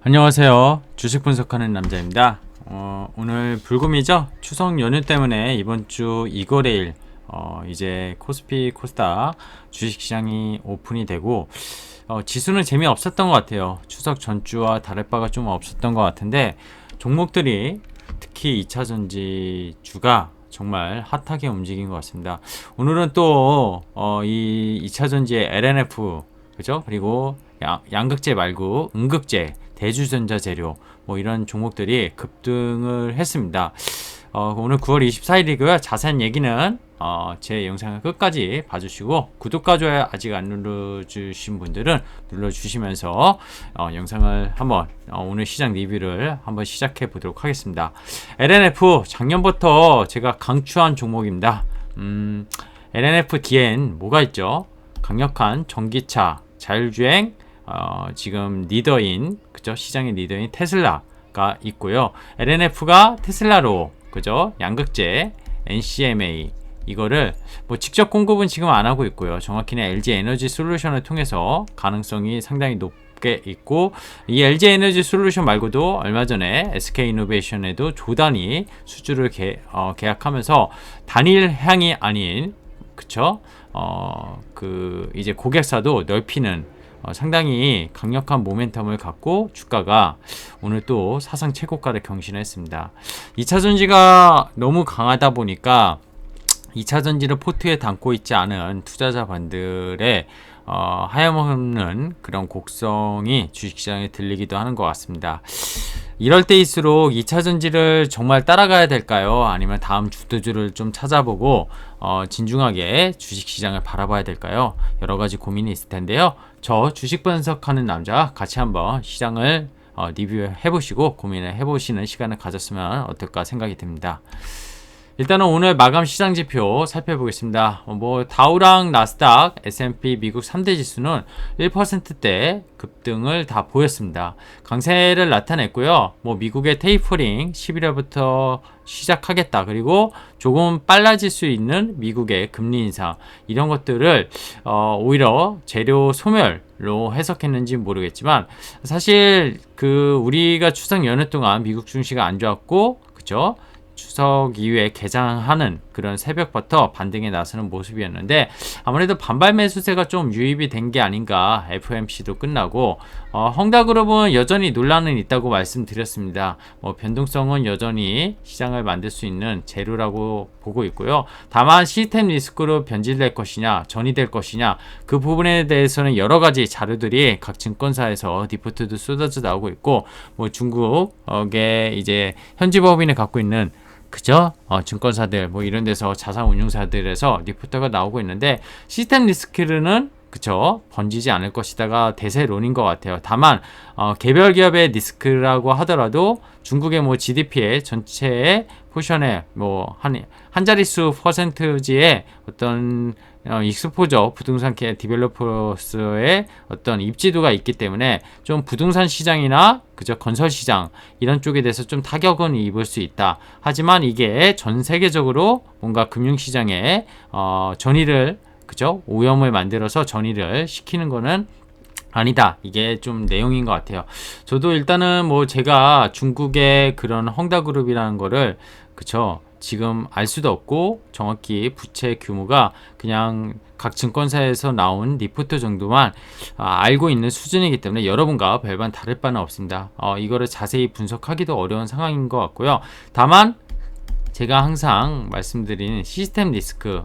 안녕하세요. 주식 분석하는 남자입니다. 오늘 불금이죠? 추석 연휴 때문에 이번 주 이거래일 이제 코스피 코스닥 주식시장이 오픈이 되고 지수는 재미없었던 것 같아요. 추석 전주와 다를 바가 좀 없었던 것 같은데 종목들이 특히 2차전지주가 정말 핫하게 움직인 것 같습니다. 오늘은 또 이 2차전지의 LNF 그죠? 그리고 양극재 말고 음극재 대주전자 재료 뭐 이런 종목들이 급등을 했습니다. 오늘 9월 24일이고요. 자세한 얘기는 제 영상을 끝까지 봐주시고 구독과 좋아요 아직 안 눌러주신 분들은 눌러주시면서 영상을 한번 오늘 시장 리뷰를 한번 시작해 보도록 하겠습니다. LNF 작년부터 제가 강추한 종목입니다. LNF 뒤엔 뭐가 있죠? 강력한 전기차, 자율주행, 지금 리더인, 그죠? 시장의 리더인 테슬라가 있고요. LNF가 테슬라로, 그죠? 양극재, NCMA, 이거를 뭐 직접 공급은 지금 안 하고 있고요. 정확히는 LG 에너지 솔루션을 통해서 가능성이 상당히 높게 있고, 이 LG 에너지 솔루션 말고도 얼마 전에 SK 이노베이션에도 조단위 수주를 계약하면서 단일향이 아닌, 그쵸? 이제 고객사도 넓히는 상당히 강력한 모멘텀을 갖고 주가가 오늘 또 사상 최고가를 경신했습니다. 2차전지가 너무 강하다 보니까 2차전지를 포트에 담고 있지 않은 투자자분들의 하염없는 그런 곡성이 주식시장에 들리기도 하는 것 같습니다. 이럴 때일수록 2차전지를 정말 따라가야 될까요? 아니면 다음 주도주를 좀 찾아보고 진중하게 주식시장을 바라봐야 될까요? 여러가지 고민이 있을 텐데요. 저 주식 분석하는 남자 같이 한번 시장을 리뷰해보시고 고민을 해보시는 시간을 가졌으면 어떨까 생각이 듭니다. 일단은 오늘 마감 시장 지표 살펴보겠습니다. 다우랑 나스닥, S&P 미국 3대 지수는 1%대 급등을 다 보였습니다. 강세를 나타냈고요. 미국의 테이퍼링 11월부터 시작하겠다. 그리고 조금 빨라질 수 있는 미국의 금리 인상 이런 것들을 오히려 재료 소멸로 해석했는지 모르겠지만 사실 우리가 추석 연휴 동안 미국 증시가 안 좋았고 그죠? 추석 이후에 개장하는 그런 새벽부터 반등에 나서는 모습이었는데 아무래도 반발 매수세가 좀 유입이 된 게 아닌가. FOMC도 끝나고 헝다그룹은 여전히 논란은 있다고 말씀드렸습니다. 변동성은 여전히 시장을 만들 수 있는 재료라고 보고 있고요. 다만 시스템 리스크로 변질될 것이냐 전이될 것이냐 그 부분에 대해서는 여러 가지 자료들이 각 증권사에서 디포트도 쏟아져 나오고 있고 중국의 이제 현지 법인을 갖고 있는 그죠? 증권사들 이런 데서 자산운용사들에서 리포터가 나오고 있는데 시스템 리스크는 그쵸 번지지 않을 것이다가 대세론인 것 같아요. 다만 개별 기업의 리스크라고 하더라도 중국의 GDP의 전체의 포션에 한 자릿수 퍼센트지의 어떤 익스포저 부동산 디벨로퍼스의 어떤 입지도가 있기 때문에 좀 부동산 시장이나 그저 건설 시장 이런 쪽에 대해서 좀 타격은 입을 수 있다. 하지만 이게 전 세계적으로 뭔가 금융 시장에 전이를 그죠? 오염을 만들어서 전이를 시키는 거는 아니다. 이게 좀 내용인 것 같아요. 저도 일단은 제가 중국의 그런 헝다그룹이라는 거를 그쵸? 지금 알 수도 없고 정확히 부채 규모가 그냥 각 증권사에서 나온 리포트 정도만 알고 있는 수준이기 때문에 여러분과 별반 다를 바는 없습니다. 이거를 자세히 분석하기도 어려운 상황인 것 같고요. 다만 제가 항상 말씀드리는 시스템 리스크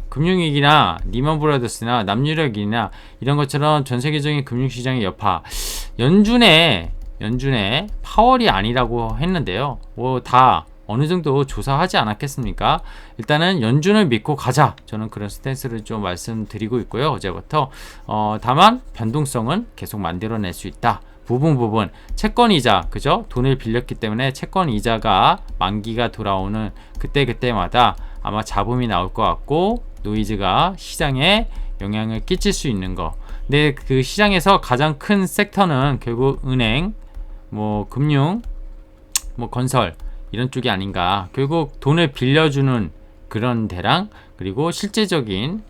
금융위기나 리먼 브라더스나 남유력이나 이런 것처럼 전 세계적인 금융시장의 여파 연준의 파월이 아니라고 했는데요. 다 어느 정도 조사하지 않았겠습니까? 일단은 연준을 믿고 가자. 저는 그런 스탠스를 좀 말씀드리고 있고요. 어제부터 다만 변동성은 계속 만들어낼 수 있다. 부분 채권이자 그죠? 돈을 빌렸기 때문에 채권이자가 만기가 돌아오는 그때마다 아마 잡음이 나올 것 같고 노이즈가 시장에 영향을 끼칠 수 있는 거. 근데 그 시장에서 가장 큰 섹터는 결국 은행, 금융, 건설 이런 쪽이 아닌가. 결국 돈을 빌려주는 그런 데랑 그리고 실제적인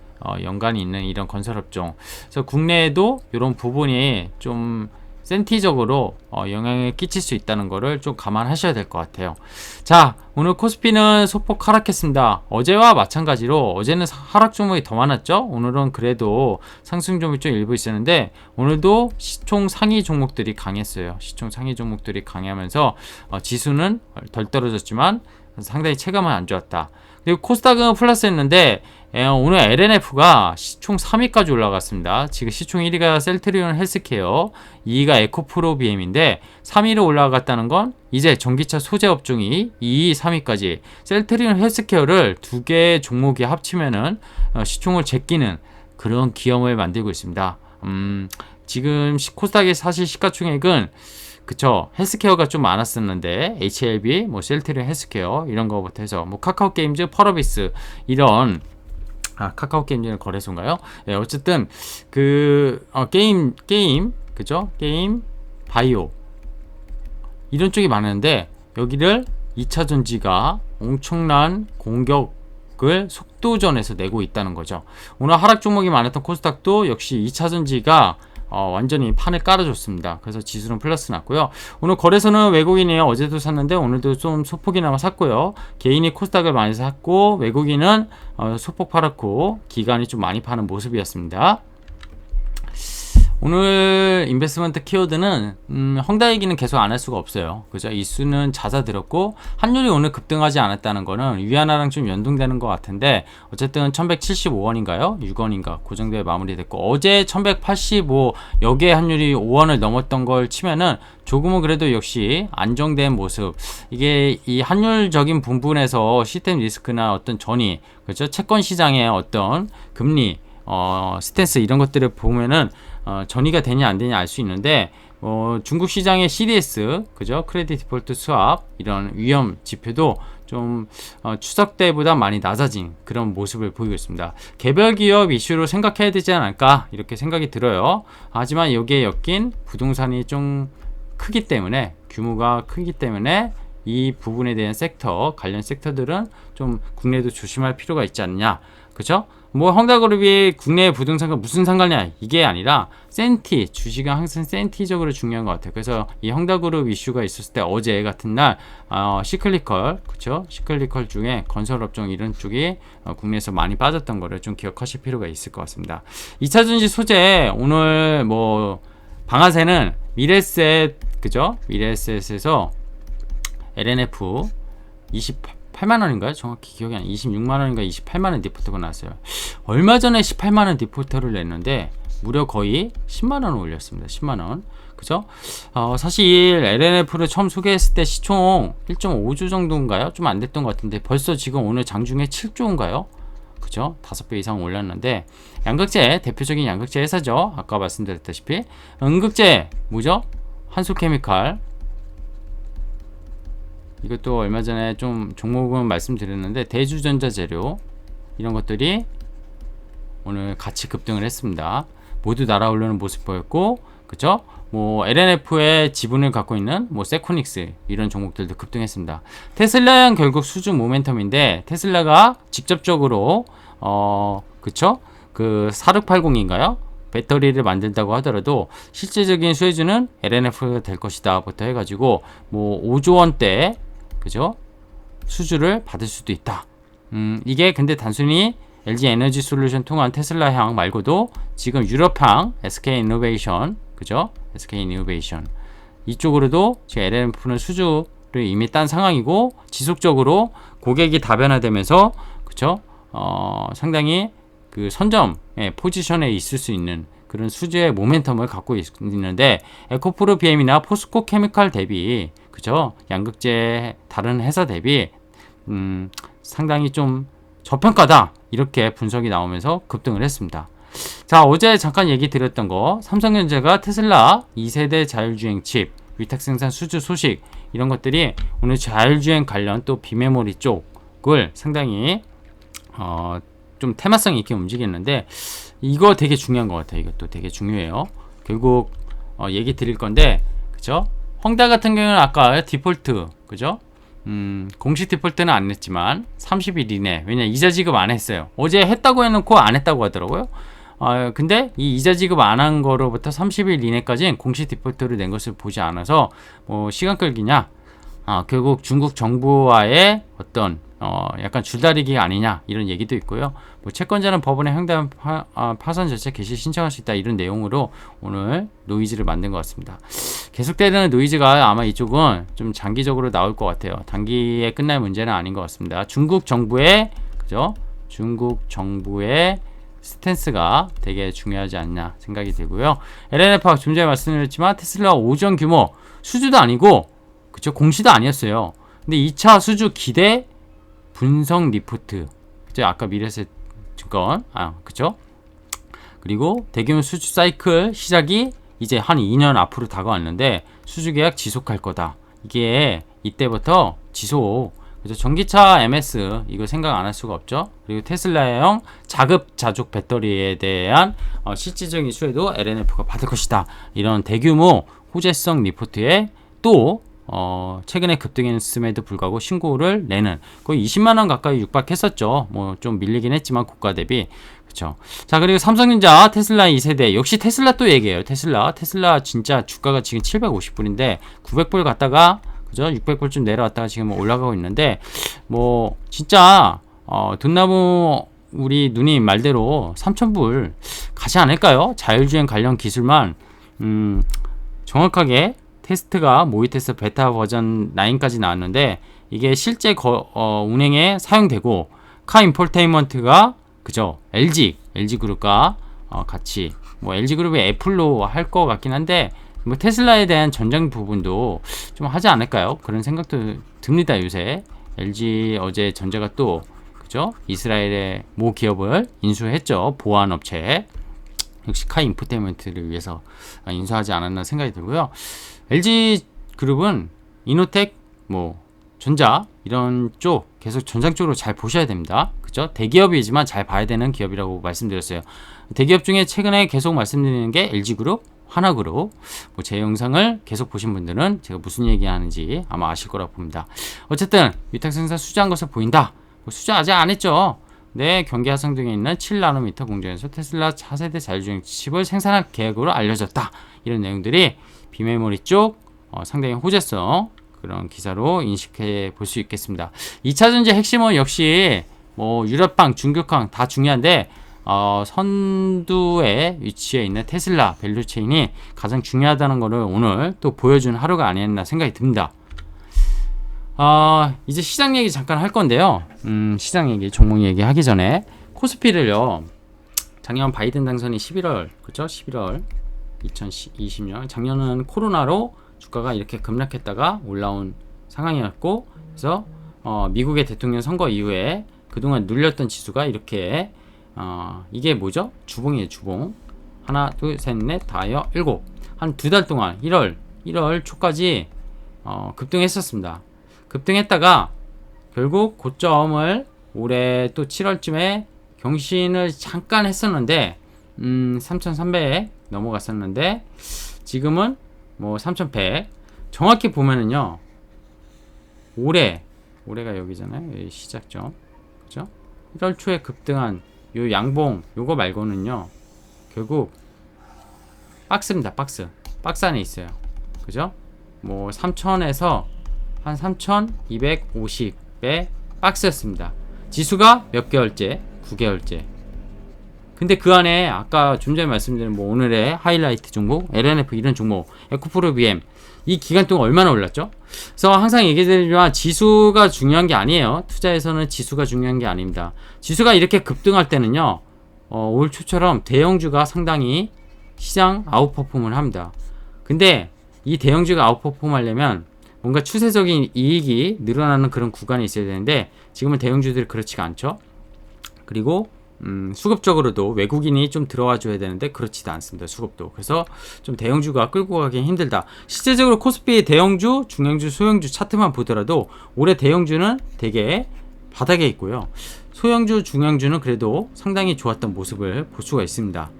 연관이 있는 이런 건설업종. 그래서 국내에도 이런 부분이 좀 센티적으로 영향을 끼칠 수 있다는 거를 좀 감안하셔야 될 것 같아요. 자, 오늘 코스피는 소폭 하락했습니다. 어제와 마찬가지로 어제는 하락 종목이 더 많았죠. 오늘은 그래도 상승 종목이 좀 일부 있었는데 오늘도 시총 상위 종목들이 강했어요. 시총 상위 종목들이 강하면서 지수는 덜 떨어졌지만 상당히 체감은 안 좋았다. 그리고 코스닥은 플러스였는데 오늘 LNF가 시총 3위까지 올라갔습니다. 지금 시총 1위가 셀트리온 헬스케어, 2위가 에코프로 BM인데 3위로 올라갔다는 건 이제 전기차 소재 업종이 2위, 3위까지 셀트리온 헬스케어를 두 개의 종목이 합치면은 시총을 제끼는 그런 기염을 만들고 있습니다. 지금 코스닥의 사실 시가총액은 그쵸, 헬스케어가 좀 많았었는데 HLB, 뭐 셀트리온 헬스케어 이런 거부터 해서 뭐 카카오 게임즈, 펄어비스 이런 카카오 게임즈는 거래소인가요? 네, 어쨌든 게임 그죠? 게임 바이오 이런 쪽이 많은데 여기를 2차 전지가 엄청난 공격을 속도전에서 내고 있다는 거죠. 오늘 하락 종목이 많았던 코스닥도 역시 2차 전지가 완전히 판을 깔아줬습니다. 그래서 지수는 플러스 났고요. 오늘 거래소는 외국인이 어제도 샀는데 오늘도 좀 소폭이나마 샀고요. 개인이 코스닥을 많이 샀고 외국인은 소폭 팔았고 기관이 좀 많이 파는 모습이었습니다. 오늘 인베스트먼트 키워드는 헝다 얘기는 계속 안 할 수가 없어요. 그죠? 이수는 잦아들었고 환율이 오늘 급등하지 않았다는 거는 위안화랑 좀 연동되는 것 같은데 어쨌든 1175원인가요? 6원인가 그 정도에 마무리됐고 어제 1185 여기에 환율이 5원을 넘었던 걸 치면은 조금은 그래도 역시 안정된 모습. 이게 이 환율적인 부분에서 시스템 리스크나 어떤 전이 그렇죠? 채권 시장의 어떤 금리 스탠스 이런 것들을 보면은 전이가 되냐 안 되냐 알 수 있는데 중국 시장의 CDS 그죠? 크레딧 디폴트 스왑 이런 위험 지표도 좀 추석 때보다 많이 낮아진 그런 모습을 보이고 있습니다. 개별 기업 이슈로 생각해야 되지 않을까 이렇게 생각이 들어요. 하지만 여기에 엮인 부동산이 좀 크기 때문에 규모가 크기 때문에 이 부분에 대한 섹터 관련 섹터들은 좀 국내도 조심할 필요가 있지 않냐 그죠? 뭐 헝다그룹이 국내 부동산과 무슨 상관이냐 이게 아니라 센티 주식은 항상 센티적으로 중요한 것 같아요. 그래서 이 헝다그룹 이슈가 있었을 때 어제 같은 날 시클리컬 그쵸 시클리컬 중에 건설업종 이런 쪽이 국내에서 많이 빠졌던 거를 좀 기억하실 필요가 있을 것 같습니다. 2차전지 소재 오늘 뭐 방아쇠는 미래셋 그죠 미래셋에서 LNF 28만원인가요? 정확히 기억이 안 나요. 26만원인가 28만원 디폴터가 나왔어요. 얼마 전에 18만원 디폴터를 냈는데 무려 거의 10만원을 올렸습니다. 10만원. 그죠? 사실 LNF를 처음 소개했을 때 시총 1.5조 정도인가요? 좀 안 됐던 것 같은데 벌써 지금 오늘 장중에 7조인가요? 그죠? 5배 이상 올랐는데 양극재 대표적인 양극재 회사죠. 아까 말씀드렸다시피 음극재 뭐죠? 한솔케미칼 이것도 얼마 전에 좀 종목은 말씀드렸는데 대주전자재료 이런 것들이 오늘 같이 급등을 했습니다. 모두 날아오르는 모습 보였고 그죠? 뭐 LNF의 지분을 갖고 있는 뭐 세코닉스 이런 종목들도 급등했습니다. 테슬라는 결국 수주 모멘텀인데 테슬라가 직접적으로 그쵸? 그 4680인가요? 배터리를 만든다고 하더라도 실질적인 수혜주는 LNF가 될 것이다 부터 해가지고 뭐 5조 원대 그죠? 수주를 받을 수도 있다. 이게 근데 단순히 LG 에너지 솔루션 통한 테슬라향 말고도 지금 유럽향 SK 이노베이션 그죠? SK 이노베이션 이쪽으로도 지금 LNF는 수주를 이미 딴 상황이고 지속적으로 고객이 다변화되면서 그죠? 상당히 그 선점의 포지션에 있을 수 있는 그런 수주의 모멘텀을 갖고 있는데 에코프로 BM이나 포스코 케미칼 대비 그죠? 양극재 다른 회사 대비 상당히 좀 저평가다 이렇게 분석이 나오면서 급등을 했습니다. 자 어제 잠깐 얘기 드렸던 거 삼성전자가 테슬라 2세대 자율주행 칩 위탁 생산 수주 소식 이런 것들이 오늘 자율주행 관련 또 비메모리 쪽을 상당히 좀 테마성 있게 움직였는데 이거 되게 중요한 것 같아요. 이것도 되게 중요해요. 결국 얘기 드릴 건데 그죠? 헝다 같은 경우는 아까 디폴트 그죠? 공식 디폴트는 안 냈지만 30일 이내 왜냐 이자 지급 안 했어요. 어제 했다고 해놓고 안 했다고 하더라고요. 근데 이 이자 지급 안 한 거로부터 30일 이내까지는 공시 디폴트를 낸 것을 보지 않아서 뭐 시간 끌기냐, 결국 중국 정부와의 어떤 약간 줄다리기가 아니냐 이런 얘기도 있고요. 뭐 채권자는 법원에 횡단 파산 절차 개시 신청할 수 있다 이런 내용으로 오늘 노이즈를 만든 것 같습니다. 계속되는 노이즈가 아마 이쪽은 좀 장기적으로 나올 것 같아요. 단기에 끝날 문제는 아닌 것 같습니다. 중국 정부의 그죠? 중국 정부의 스탠스가 되게 중요하지 않나 생각이 들고요. LNF가 좀 전에 말씀드렸지만 테슬라 오전 규모 수주도 아니고 그쵸? 공시도 아니었어요. 근데 2차 수주 기대 분석 리포트 그죠? 아까 미래에셋 증권 그쵸? 그리고 대규모 수주 사이클 시작이 이제 한 2년 앞으로 다가왔는데 수주 계약 지속할 거다. 이게 이때부터 지속 그죠? 전기차 MS 이거 생각 안 할 수가 없죠. 그리고 테슬라형 자급자족 배터리에 대한 실질적인 수혜도 LNF가 받을 것이다. 이런 대규모 호재성 리포트에 또 최근에 급등했음에도 불구하고 신고를 내는 거의 20만원 가까이 육박했었죠. 뭐 좀 밀리긴 했지만 고가 대비 그쵸. 자 그리고 삼성전자 테슬라 2세대 역시 테슬라 또 얘기해요. 테슬라 진짜 주가가 지금 750불인데 900불 갔다가 그죠? 600불쯤 내려왔다가 지금 올라가고 있는데 뭐 진짜 돈나무 우리 누님 말대로 3000불 가지 않을까요? 자율주행 관련 기술만 정확하게 테스트가 모의테스트 베타 버전 9까지 나왔는데 이게 실제 운행에 사용되고 카 인포테인먼트가 그죠? LG 그룹과 같이 뭐 LG 그룹이 애플로 할 것 같긴 한데 뭐 테슬라에 대한 전장 부분도 좀 하지 않을까요? 그런 생각도 듭니다. 요새 LG 어제 전자가 또 그죠? 이스라엘의 모 기업을 인수했죠. 보안 업체 역시 카 인포테인먼트를 위해서 인수하지 않았나 생각이 들고요. LG 그룹은 이노텍 뭐 전자 이런 쪽 계속 전장 쪽으로 잘 보셔야 됩니다. 그죠? 대기업이지만 잘 봐야 되는 기업이라고 말씀드렸어요. 대기업 중에 최근에 계속 말씀드리는 게 LG그룹, 하나그룹. 뭐 제 영상을 계속 보신 분들은 제가 무슨 얘기하는지 아마 아실 거라고 봅니다. 어쨌든 위탁생산 수주한 것으로 보인다. 뭐 수주 아직 안 했죠. 네, 경기 하성 등에 있는 7나노미터 공정에서 테슬라 차세대 자율주행 칩을 생산할 계획으로 알려졌다. 이런 내용들이 비메모리 쪽 상당히 호재성 그런 기사로 인식해 볼 수 있겠습니다. 2차전지 핵심은 역시 뭐 유럽방, 중국방 다 중요한데 선두에 위치해 있는 테슬라 밸류체인이 가장 중요하다는 것을 오늘 또 보여준 하루가 아니었나 생각이 듭니다. 이제 시장 얘기 잠깐 할 건데요. 시장 얘기, 종목 얘기 하기 전에 코스피를요. 작년 바이든 당선이 11월, 그죠? 11월 2020년. 작년은 코로나로 주가가 이렇게 급락했다가 올라온 상황이었고, 그래서 미국의 대통령 선거 이후에 그동안 눌렸던 지수가 이렇게 이게 뭐죠? 주봉이에요, 주봉. 하나, 둘, 셋, 넷, 다여, 일곱. 한 두 달 동안 1월 초까지 급등했었습니다. 급등했다가 결국 고점을 올해 또 7월쯤에 경신을 잠깐 했었는데 3,300 넘어갔었는데 지금은 뭐 3,100 정확히 보면은요 올해가 여기잖아요. 여기 시작점 그죠? 1월 초에 급등한 요 양봉 요거 말고는요 결국 박스입니다. 박스 안에 있어요. 그죠? 뭐 3,000에서 한 3,250의 박스였습니다. 지수가 몇 개월째? 9개월째. 근데 그 안에 아까 좀 전에 말씀드린 뭐 오늘의 하이라이트 종목, LNF 이런 종목, 에코프로 BM 이 기간 동안 얼마나 올랐죠? 그래서 항상 얘기드리지만 지수가 중요한 게 아니에요. 투자에서는 지수가 중요한 게 아닙니다. 지수가 이렇게 급등할 때는요, 올 초처럼 대형주가 상당히 시장 아웃퍼폼을 합니다. 근데 이 대형주가 아웃퍼폼 하려면 뭔가 추세적인 이익이 늘어나는 그런 구간이 있어야 되는데 지금은 대형주들이 그렇지가 않죠. 그리고 수급적으로도 외국인이 좀 들어와 줘야 되는데 그렇지도 않습니다. 수급도. 그래서 좀 대형주가 끌고 가기 힘들다. 실제적으로 코스피 대형주, 중형주, 소형주 차트만 보더라도 올해 대형주는 되게 바닥에 있고요. 소형주, 중형주는 그래도 상당히 좋았던 모습을 볼 수가 있습니다.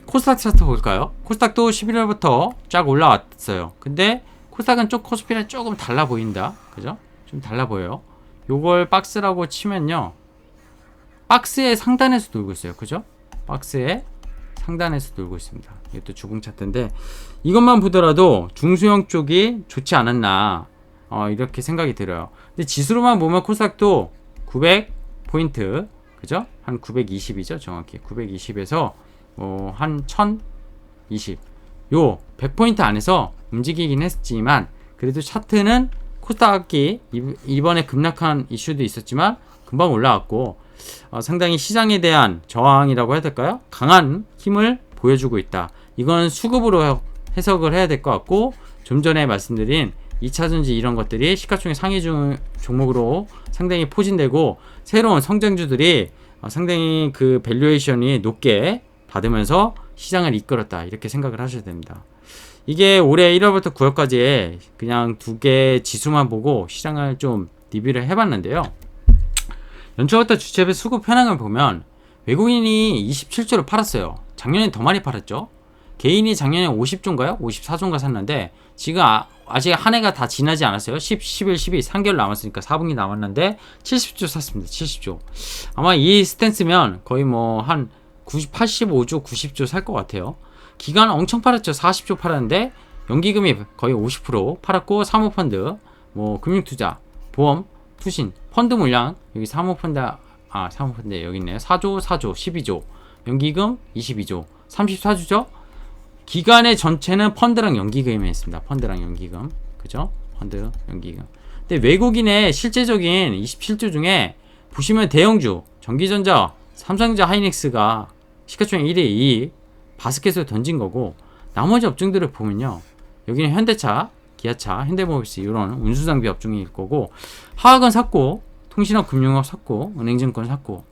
코스닥 차트 볼까요? 코스닥도 11월부터 쫙 올라왔어요. 근데 코스닥은 코스피랑 조금 달라 보인다. 그죠? 좀 달라 보여요. 요걸 박스라고 치면요. 박스의 상단에서 돌고 있어요. 그죠? 박스의 상단에서 돌고 있습니다. 이것도 주봉 차트인데 이것만 보더라도 중소형 쪽이 좋지 않았나 이렇게 생각이 들어요. 근데 지수로만 보면 코스닥도 900포인트 그죠? 한 920이죠 정확히 920에서 한 1020 요 100포인트 안에서 움직이긴 했지만 그래도 차트는 코스닥이 이번에 급락한 이슈도 있었지만 금방 올라왔고 상당히 시장에 대한 저항이라고 해야 될까요? 강한 힘을 보여주고 있다. 이건 수급으로 해석을 해야 될 것 같고 좀 전에 말씀드린 2차전지 이런 것들이 시가총액 상위 종목으로 상당히 포진되고 새로운 성장주들이 상당히 그 밸류에이션이 높게 받으면서 시장을 이끌었다. 이렇게 생각을 하셔야 됩니다. 이게 올해 1월부터 9월까지 그냥 두 개 지수만 보고 시장을 좀 리뷰를 해봤는데요. 연초부터 주체별 수급 현황을 보면 외국인이 27조를 팔았어요. 작년에 더 많이 팔았죠. 개인이 작년에 50조인가요? 54조인가 샀는데 지금 아직 한 해가 다 지나지 않았어요. 10, 11, 12, 3개월 남았으니까 4분기 남았는데 70조 샀습니다. 70조. 아마 이 스탠스면 거의 뭐 한 85조, 90조 살 것 같아요. 기간 엄청 팔았죠. 40조 팔았는데 연기금이 거의 50% 팔았고 사모펀드, 뭐 금융투자, 보험, 투신, 펀드 물량 여기 사모펀드 여기 있네요. 4조, 4조, 12조, 연기금 22조, 34주죠. 기간의 전체는 펀드랑 연기금이 있습니다. 펀드랑 연기금, 그죠? 펀드, 연기금. 근데 외국인의 실제적인 27조 중에 보시면 대형주, 전기전자, 삼성전자, 하이닉스가 시가총액 1위, 2위 바스켓으로 던진 거고 나머지 업종들을 보면요. 여기는 현대차, 기아차, 현대모비스 이런 운수장비 업종이 일 거고 화학은 샀고 통신업, 금융업 샀고 은행증권 샀고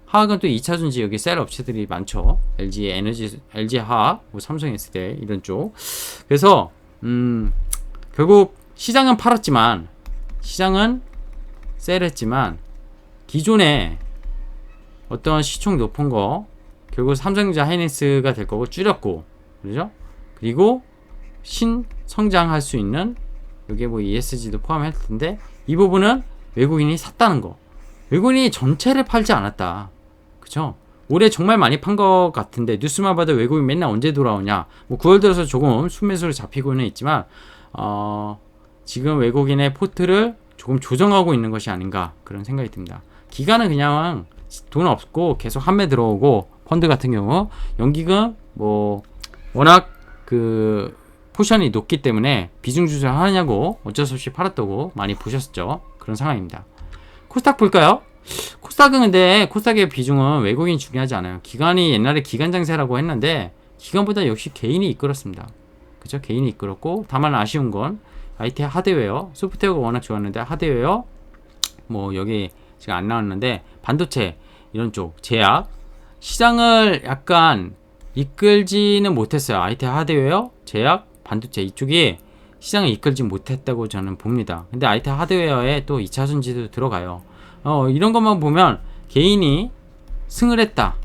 화학은 또 2차전지 여기 셀 업체들이 많죠. LG 에너지, LG 화학, 뭐 삼성 SDI 이런 쪽. 그래서 결국 시장은 팔았지만 시장은 셀했지만 기존에 어떤 시총 높은 거 결국 삼성전자 하이닉스가 될 거고 줄였고 그렇죠? 그리고 신성장할 수 있는 여기에 뭐 ESG도 포함할 텐데 이 부분은 외국인이 샀다는 거. 외국인이 전체를 팔지 않았다. 그죠? 올해 정말 많이 판 것 같은데 뉴스만 봐도 외국인 맨날 언제 돌아오냐. 뭐 9월 들어서 조금 순매수로 잡히고는 있지만 지금 외국인의 포트를 조금 조정하고 있는 것이 아닌가 그런 생각이 듭니다. 기간은 그냥 돈 없고 계속 한매 들어오고 펀드 같은 경우 연기금 뭐 워낙 그 포션이 높기 때문에 비중 조절하느냐고 어쩔 수 없이 팔았다고 많이 보셨죠. 그런 상황입니다. 코스닥 볼까요? 코스닥은 근데 코스닥의 비중은 외국인이 중요하지 않아요. 기관이 옛날에 기관 장세라고 했는데 기관보다 역시 개인이 이끌었습니다. 그죠? 개인이 이끌었고 다만 아쉬운 건 IT 하드웨어, 소프트웨어가 워낙 좋았는데 하드웨어 뭐 여기 지금 안 나왔는데 반도체 이런 쪽 제약 시장을 약간 이끌지는 못했어요. IT 하드웨어, 제약, 반도체 이쪽이 시장을 이끌지 못했다고 저는 봅니다. 근데 IT 하드웨어에 또 2차전지도 들어가요. 이런 것만 보면 개인이 승을 했다.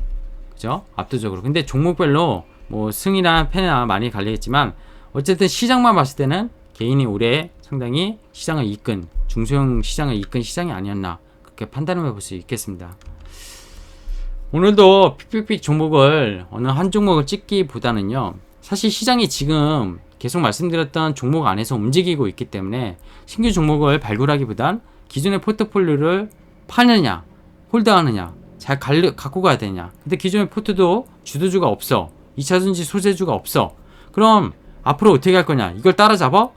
그죠? 압도적으로. 근데 종목별로 뭐 승이나 패나 많이 갈리겠지만 어쨌든 시장만 봤을 때는 개인이 올해 상당히 시장을 이끈 중소형 시장을 이끈 시장이 아니었나 그렇게 판단을 해볼 수 있겠습니다. 오늘도 픽픽픽 종목을 어느 한 종목을 찍기보다는요. 사실 시장이 지금 계속 말씀드렸던 종목 안에서 움직이고 있기 때문에 신규 종목을 발굴하기보단 기존의 포트폴리오를 파느냐 홀드하느냐 잘 갖고 가야 되냐. 근데 기존의 포트도 주도주가 없어. 2차전지 소재주가 없어. 그럼 앞으로 어떻게 할 거냐. 이걸 따라잡아?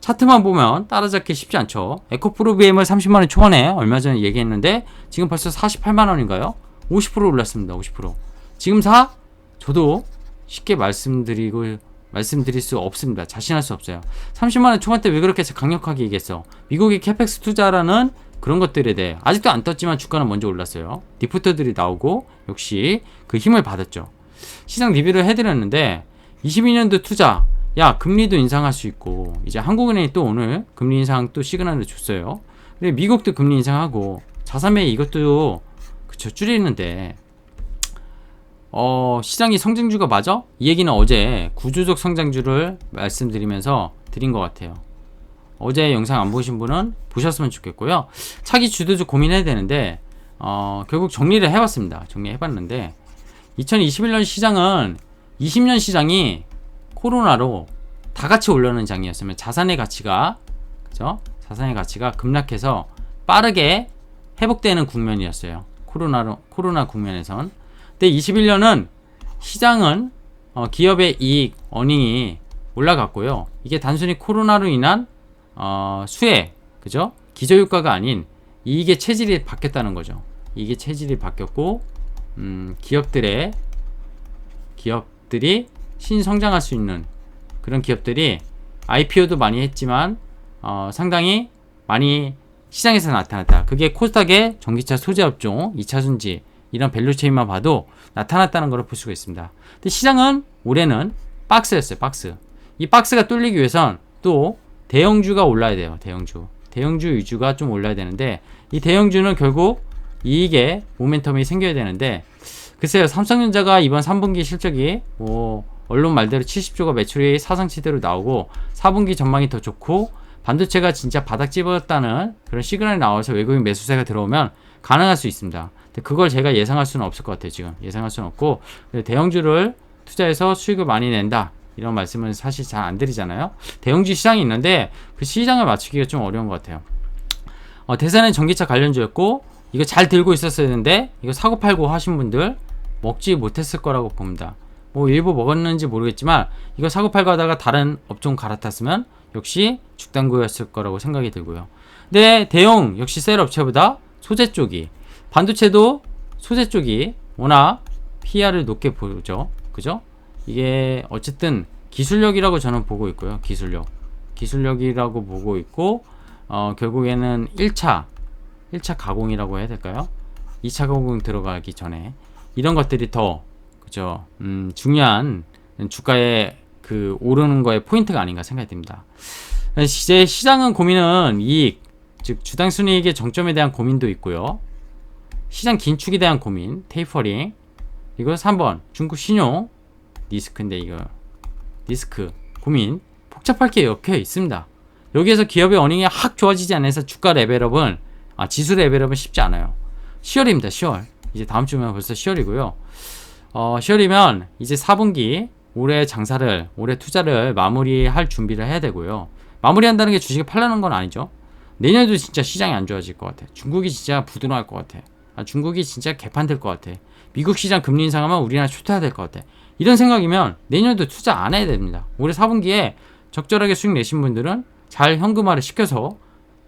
차트만 보면 따라잡기 쉽지 않죠. 에코프로 BM을 30만원 초반에 얼마 전에 얘기했는데 지금 벌써 48만원인가요? 50% 올랐습니다. 50%. 지금 사? 저도 쉽게 말씀드릴 수 없습니다. 자신할 수 없어요. 30만원 초반대 왜 그렇게 강력하게 얘기했어? 미국의 캐펙스 투자라는 그런 것들에 대해 아직도 안 떴지만 주가는 먼저 올랐어요. 디프터들이 나오고 역시 그 힘을 받았죠. 시장 리뷰를 해드렸는데 22년도 투자 야 금리도 인상할 수 있고 이제 한국은행이 또 오늘 금리 인상 또 시그널을 줬어요. 근데 미국도 금리 인상하고 자산매입 이것도 그쵸 줄이는데 시장이 성장주가 맞아? 이 얘기는 어제 구조적 성장주를 말씀드리면서 드린 것 같아요. 어제 영상 안 보신 분은 보셨으면 좋겠고요. 차기 주도주 고민해야 되는데 결국 정리를 해봤습니다. 정리해봤는데 2021년 시장은 20년 시장이 코로나로 다 같이 올라오는 장이었으면 자산의 가치가 그죠? 자산의 가치가 급락해서 빠르게 회복되는 국면이었어요. 코로나 국면에선. 근데 21년은 시장은 기업의 이익, 어닝이 올라갔고요. 이게 단순히 코로나로 인한 수혜, 그죠? 기저효과가 아닌 이익의 체질이 바뀌었다는 거죠. 이익의 체질이 바뀌었고 기업들이 신성장할 수 있는 그런 기업들이 IPO도 많이 했지만 상당히 많이 시장에서 나타났다. 그게 코스닥의 전기차 소재업종, 2차전지 이런 밸류체인만 봐도 나타났다는 걸 볼 수가 있습니다. 근데 시장은 올해는 박스였어요. 박스. 이 박스가 뚫리기 위해선 또 대형주가 올라야 돼요. 대형주 위주가 좀 올라야 되는데 이 대형주는 결국 이익에 모멘텀이 생겨야 되는데 글쎄요. 삼성전자가 이번 3분기 실적이 언론 말대로 70조가 매출이 사상치대로 나오고 4분기 전망이 더 좋고 반도체가 진짜 바닥 집었다는 그런 시그널이 나와서 외국인 매수세가 들어오면 가능할 수 있습니다. 근데 그걸 제가 예상할 수는 없을 것 같아요. 지금 예상할 수는 없고 대형주를 투자해서 수익을 많이 낸다 이런 말씀은 사실 잘 안 드리잖아요. 대형주 시장이 있는데 그 시장을 맞추기가 좀 어려운 것 같아요. 대사는 전기차 관련주였고 이거 잘 들고 있었어야 했는데 이거 사고팔고 하신 분들 먹지 못했을 거라고 봅니다. 일부 먹었는지 모르겠지만 이거 사고팔고 하다가 다른 업종 갈아탔으면 역시 죽당구였을 거라고 생각이 들고요. 근데 대형 역시 셀 업체보다 소재 쪽이 반도체도 소재 쪽이 워낙 PR을 높게 보죠. 그죠? 이게 어쨌든 기술력이라고 저는 보고 있고요. 기술력이라고 보고 있고 결국에는 1차 가공이라고 해야 될까요? 2차 가공 들어가기 전에 이런 것들이 더 그죠? 중요한 주가의 그 오르는 거에 포인트가 아닌가 생각이 듭니다. 이제 시장은 고민은 이익, 즉 주당 순이익의 정점에 대한 고민도 있고요. 시장 긴축에 대한 고민, 테이퍼링. 이거 3번 중국 신용 리스크인데 이거 리스크 고민 복잡할 게 엮여 있습니다. 여기에서 기업의 어닝이 확 좋아지지 않아서 주가 레벨업은 지수 레벨업은 쉽지 않아요. 10월입니다. 10월. 이제 다음 주면 벌써 10월이고요. 10월이면 이제 4분기 올해 투자를 마무리할 준비를 해야 되고요. 마무리한다는 게 주식을 팔라는 건 아니죠. 내년에도 진짜 시장이 안 좋아질 것 같아. 중국이 진짜 부도날 것 같아. 중국이 진짜 개판될 것 같아. 미국 시장 금리 인상하면 우리나라 초토화될 것 같아. 이런 생각이면 내년에도 투자 안 해야 됩니다. 올해 4분기에 적절하게 수익 내신 분들은 잘 현금화를 시켜서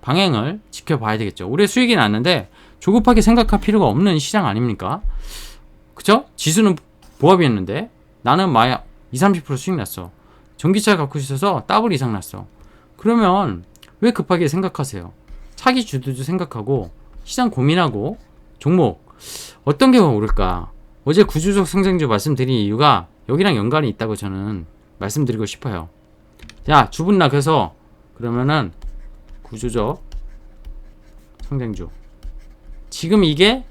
방향을 지켜봐야 되겠죠. 올해 수익이 났는데 조급하게 생각할 필요가 없는 시장 아닙니까? 그쵸? 지수는 보합이었는데 나는 마약 20-30% 수익 났어. 전기차 갖고 있어서 더블 이상 났어. 그러면 왜 급하게 생각하세요? 차기 주도주 생각하고 시장 고민하고 종목 어떤 게 오를까? 어제 구조적 성장주 말씀드린 이유가 여기랑 연관이 있다고 저는 말씀드리고 싶어요. 자, 주분나 그래서 그러면은 구조적 성장주 지금 이게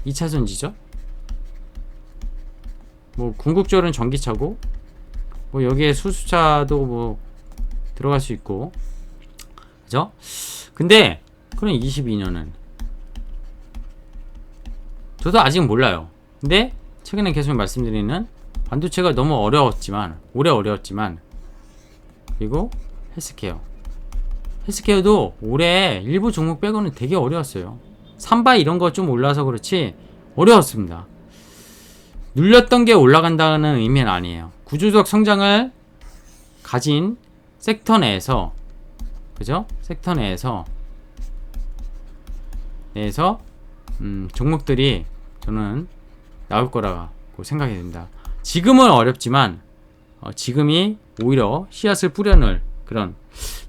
2차전지죠. 궁극적으로는 전기차고 여기에 수소차도 들어갈 수 있고 그죠? 근데 그럼 22년은 저도 아직 몰라요. 근데 최근에 계속 말씀드리는 반도체가 너무 올해 어려웠지만 그리고 헬스케어도 올해 일부 종목 빼고는 되게 어려웠어요. 삼바 이런 거 좀 올라서 그렇지 어려웠습니다. 눌렸던 게 올라간다는 의미는 아니에요. 구조적 성장을 가진 섹터 내에서 그죠? 섹터 내에서 종목들이 저는 나올 거라고 생각이 됩니다. 지금은 어렵지만 지금이 오히려 씨앗을 뿌려놓을 그런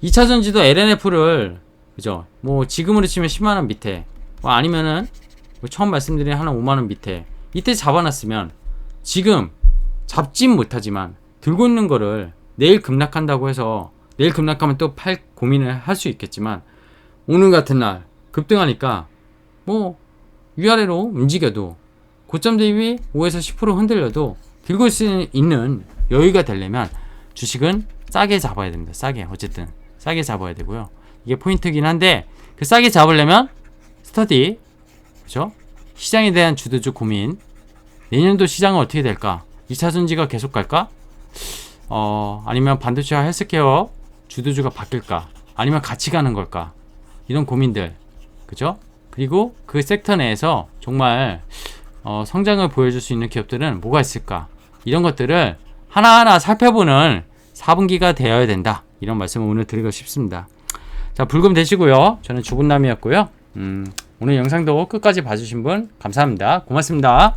2차전지도 LNF를 그죠? 지금으로 치면 10만원 밑에 아니면은 처음 말씀드린 하나 5만원 밑에 이때 잡아놨으면 지금 잡진 못하지만 들고 있는 거를 내일 급락한다고 해서 내일 급락하면 또 팔 고민을 할 수 있겠지만 오늘 같은 날 급등하니까 위아래로 움직여도 고점 대비 5에서 10% 흔들려도 들고 있는 여유가 되려면 주식은 싸게 잡아야 됩니다. 어쨌든 싸게 잡아야 되고요. 이게 포인트긴 한데 그 싸게 잡으려면 스터디 그죠? 시장에 대한 주도적 고민. 내년도 시장은 어떻게 될까? 2차 전지가 계속 갈까? 아니면 반도체와 헬스케어 주도주가 바뀔까? 아니면 같이 가는 걸까? 이런 고민들. 그죠? 그리고 그 섹터 내에서 정말 성장을 보여줄 수 있는 기업들은 뭐가 있을까? 이런 것들을 하나하나 살펴보는 4분기가 되어야 된다. 이런 말씀을 오늘 드리고 싶습니다. 자, 불금 되시고요. 저는 주군남이었고요. 오늘 영상도 끝까지 봐주신 분 감사합니다. 고맙습니다.